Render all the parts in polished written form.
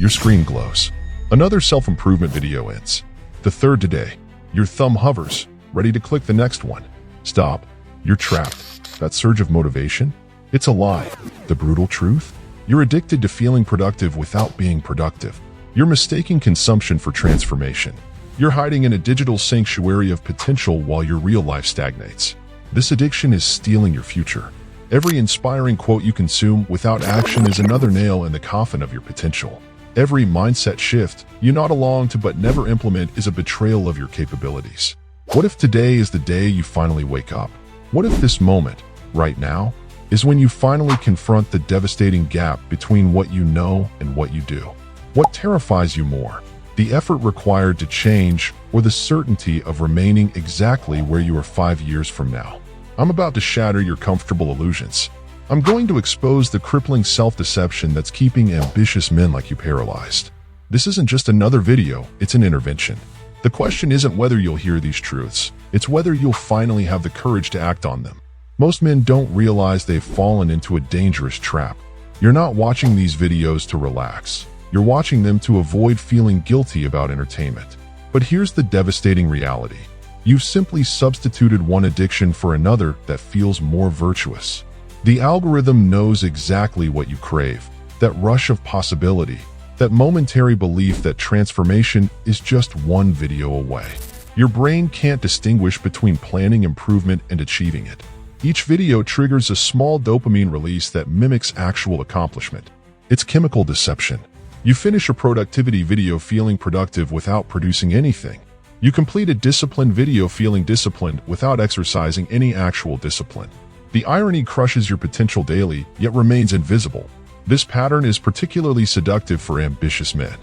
Your screen glows. Another self-improvement video ends. The third today. Your thumb hovers, ready to click the next one. Stop. You're trapped. That surge of motivation? It's a lie. The brutal truth? You're addicted to feeling productive without being productive. You're mistaking consumption for transformation. You're hiding in a digital sanctuary of potential while your real life stagnates. This addiction is stealing your future. Every inspiring quote you consume without action is another nail in the coffin of your potential. Every mindset shift you nod along to but never implement is a betrayal of your capabilities. What if today is the day you finally wake up? What if this moment, right now, is when you finally confront the devastating gap between what you know and what you do? What terrifies you more? The effort required to change or the certainty of remaining exactly where you are 5 years from now? I'm about to shatter your comfortable illusions. I'm going to expose the crippling self-deception that's keeping ambitious men like you paralyzed. This isn't just another video, it's an intervention. The question isn't whether you'll hear these truths, it's whether you'll finally have the courage to act on them. Most men don't realize they've fallen into a dangerous trap. You're not watching these videos to relax. You're watching them to avoid feeling guilty about entertainment. But here's the devastating reality. You've simply substituted one addiction for another that feels more virtuous. The algorithm knows exactly what you crave, that rush of possibility, that momentary belief that transformation is just one video away. Your brain can't distinguish between planning improvement and achieving it. Each video triggers a small dopamine release that mimics actual accomplishment. It's chemical deception. You finish a productivity video feeling productive without producing anything. You complete a disciplined video feeling disciplined without exercising any actual discipline. The irony crushes your potential daily, yet remains invisible. This pattern is particularly seductive for ambitious men.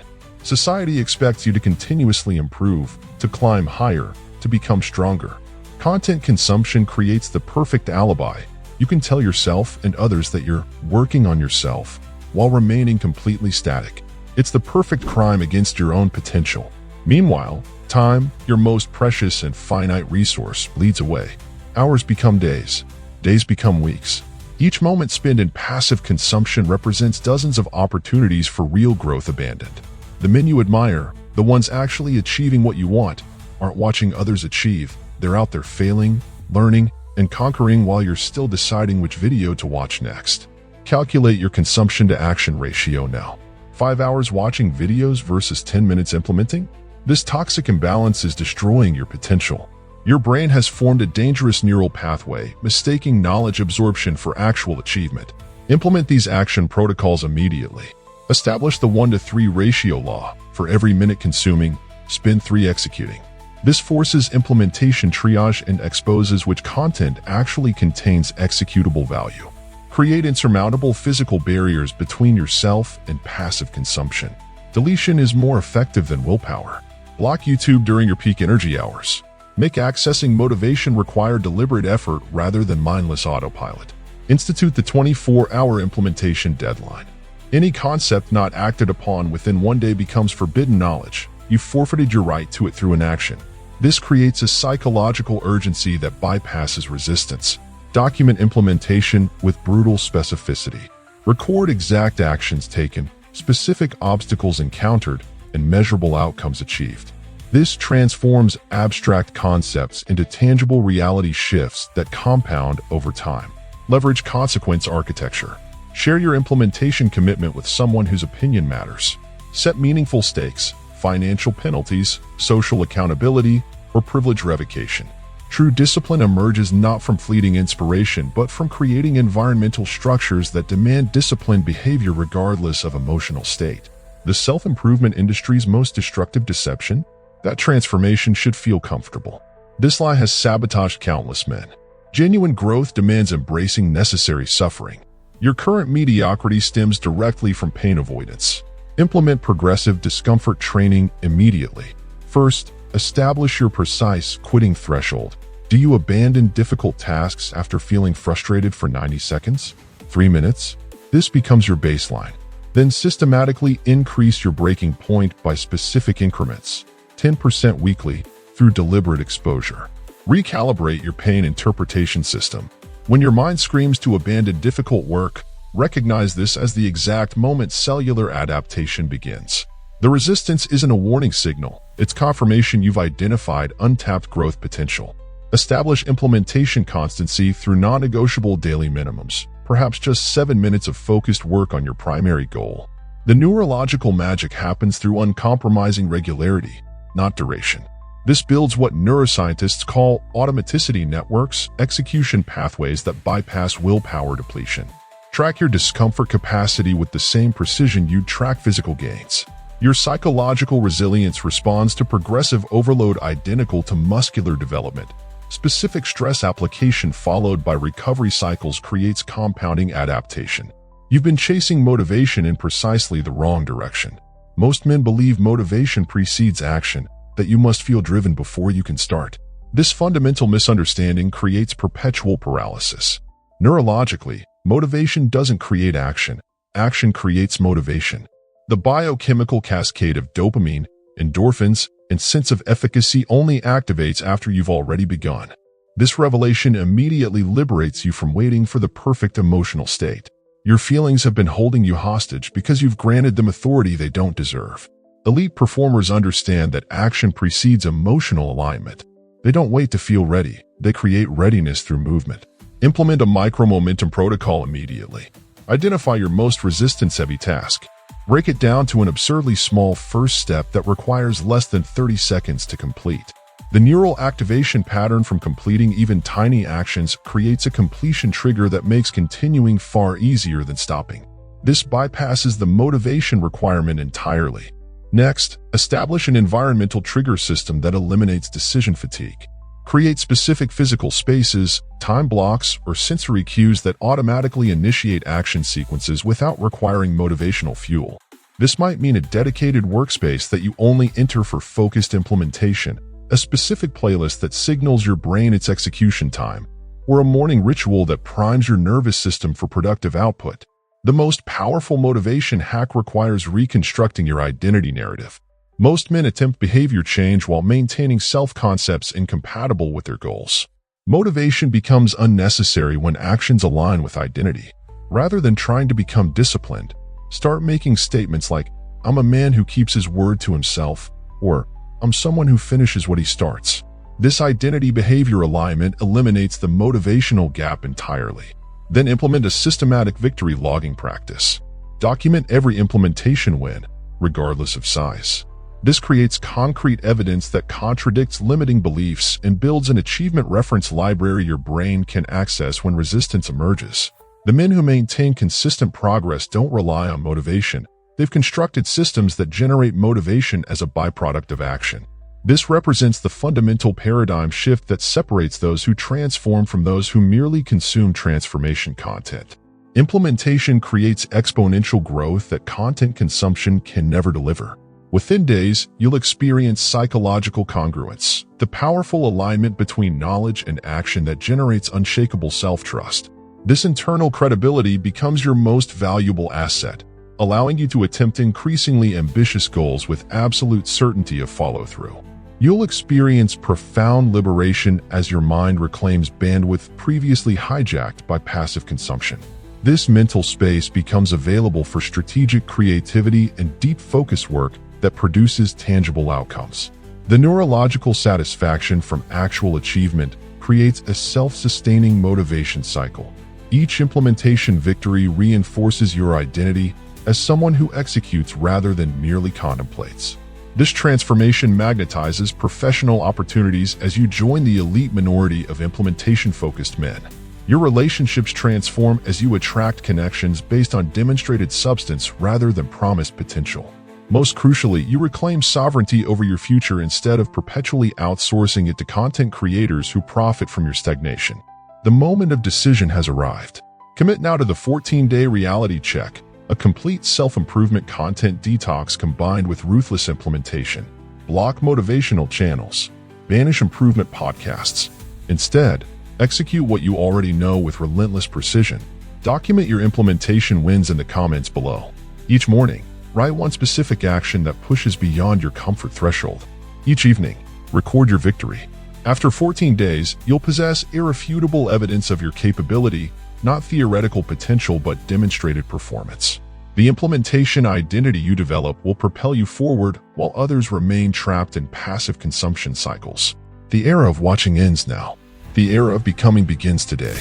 Society expects you to continuously improve, to climb higher, to become stronger. Content consumption creates the perfect alibi. You can tell yourself and others that you're working on yourself while remaining completely static. It's the perfect crime against your own potential. Meanwhile, time, your most precious and finite resource, bleeds away. Hours become days. Days become weeks. Each moment spent in passive consumption represents dozens of opportunities for real growth abandoned. The men you admire, the ones actually achieving what you want, aren't watching others achieve. They're out there failing, learning, and conquering while you're still deciding which video to watch next. Calculate your consumption to action ratio now. 5 hours watching videos versus 10 minutes implementing? This toxic imbalance is destroying your potential. Your brain has formed a dangerous neural pathway, mistaking knowledge absorption for actual achievement. Implement these action protocols immediately. Establish the 1-to-3 ratio law. For every minute consuming, spend 3 executing. This forces implementation triage and exposes which content actually contains executable value. Create insurmountable physical barriers between yourself and passive consumption. Deletion is more effective than willpower. Block YouTube during your peak energy hours. Make accessing motivation require deliberate effort rather than mindless autopilot. Institute the 24-hour implementation deadline. Any concept not acted upon within 1 day becomes forbidden knowledge. You've forfeited your right to it through inaction. This creates a psychological urgency that bypasses resistance. Document implementation with brutal specificity. Record exact actions taken, specific obstacles encountered, and measurable outcomes achieved. This transforms abstract concepts into tangible reality shifts that compound over time. Leverage consequence architecture. Share your implementation commitment with someone whose opinion matters. Set meaningful stakes, financial penalties, social accountability, or privilege revocation. True discipline emerges not from fleeting inspiration, but from creating environmental structures that demand disciplined behavior regardless of emotional state. The self-improvement industry's most destructive deception? That transformation should feel comfortable. This lie has sabotaged countless men. Genuine growth demands embracing necessary suffering. Your current mediocrity stems directly from pain avoidance. Implement progressive discomfort training immediately. First, establish your precise quitting threshold. Do you abandon difficult tasks after feeling frustrated for 90 seconds? 3 minutes? This becomes your baseline. Then systematically increase your breaking point by specific increments. 10% weekly through deliberate exposure. Recalibrate your pain interpretation system. When your mind screams to abandon difficult work, Recognize this as the exact moment cellular adaptation begins. The resistance isn't a warning signal, it's confirmation you've identified untapped growth potential. Establish implementation constancy through non-negotiable daily minimums, perhaps just 7 minutes of focused work on your primary goal. The neurological magic happens through uncompromising regularity, not duration. This builds what neuroscientists call automaticity networks, execution pathways that bypass willpower depletion. Track your discomfort capacity with the same precision you'd track physical gains. Your psychological resilience responds to progressive overload identical to muscular development. Specific stress application followed by recovery cycles creates compounding adaptation. You've been chasing motivation in precisely the wrong direction. Most men believe motivation precedes action, that you must feel driven before you can start. This fundamental misunderstanding creates perpetual paralysis. Neurologically, motivation doesn't create action. Action creates motivation. The biochemical cascade of dopamine, endorphins, and sense of efficacy only activates after you've already begun. This revelation immediately liberates you from waiting for the perfect emotional state. Your feelings have been holding you hostage because you've granted them authority they don't deserve. Elite performers understand that action precedes emotional alignment. They don't wait to feel ready, they create readiness through movement. Implement a micro-momentum protocol immediately. Identify your most resistance-heavy task. Break it down to an absurdly small first step that requires less than 30 seconds to complete. The neural activation pattern from completing even tiny actions creates a completion trigger that makes continuing far easier than stopping. This bypasses the motivation requirement entirely. Next, establish an environmental trigger system that eliminates decision fatigue. Create specific physical spaces, time blocks, or sensory cues that automatically initiate action sequences without requiring motivational fuel. This might mean a dedicated workspace that you only enter for focused implementation, a specific playlist that signals your brain its execution time, or a morning ritual that primes your nervous system for productive output. The most powerful motivation hack requires reconstructing your identity narrative. Most men attempt behavior change while maintaining self-concepts incompatible with their goals. Motivation becomes unnecessary when actions align with identity. Rather than trying to become disciplined, start making statements like, "I'm a man who keeps his word to himself," or "I'm someone who finishes what he starts." This identity-behavior alignment eliminates the motivational gap entirely. Then implement a systematic victory logging practice. Document every implementation win, regardless of size. This creates concrete evidence that contradicts limiting beliefs and builds an achievement reference library your brain can access when resistance emerges. The men who maintain consistent progress don't rely on motivation. They've constructed systems that generate motivation as a byproduct of action. This represents the fundamental paradigm shift that separates those who transform from those who merely consume transformation content. Implementation creates exponential growth that content consumption can never deliver. Within days, you'll experience psychological congruence, the powerful alignment between knowledge and action that generates unshakable self-trust. This internal credibility becomes your most valuable asset, allowing you to attempt increasingly ambitious goals with absolute certainty of follow-through. You'll experience profound liberation as your mind reclaims bandwidth previously hijacked by passive consumption. This mental space becomes available for strategic creativity and deep focus work that produces tangible outcomes. The neurological satisfaction from actual achievement creates a self-sustaining motivation cycle. Each implementation victory reinforces your identity as someone who executes rather than merely contemplates. This transformation magnetizes professional opportunities as you join the elite minority of implementation-focused men. Your relationships transform as you attract connections based on demonstrated substance rather than promised potential. Most crucially, you reclaim sovereignty over your future instead of perpetually outsourcing it to content creators who profit from your stagnation. The moment of decision has arrived. Commit now to the 14-day reality check, a complete self-improvement content detox combined with ruthless implementation. Block motivational channels. Banish improvement podcasts. Instead, execute what you already know with relentless precision. Document your implementation wins in the comments below. Each morning, write one specific action that pushes beyond your comfort threshold. Each evening, record your victory. After 14 days, you'll possess irrefutable evidence of your capability, not theoretical potential but demonstrated performance. The implementation identity you develop will propel you forward while others remain trapped in passive consumption cycles. The era of watching ends now. The era of becoming begins today.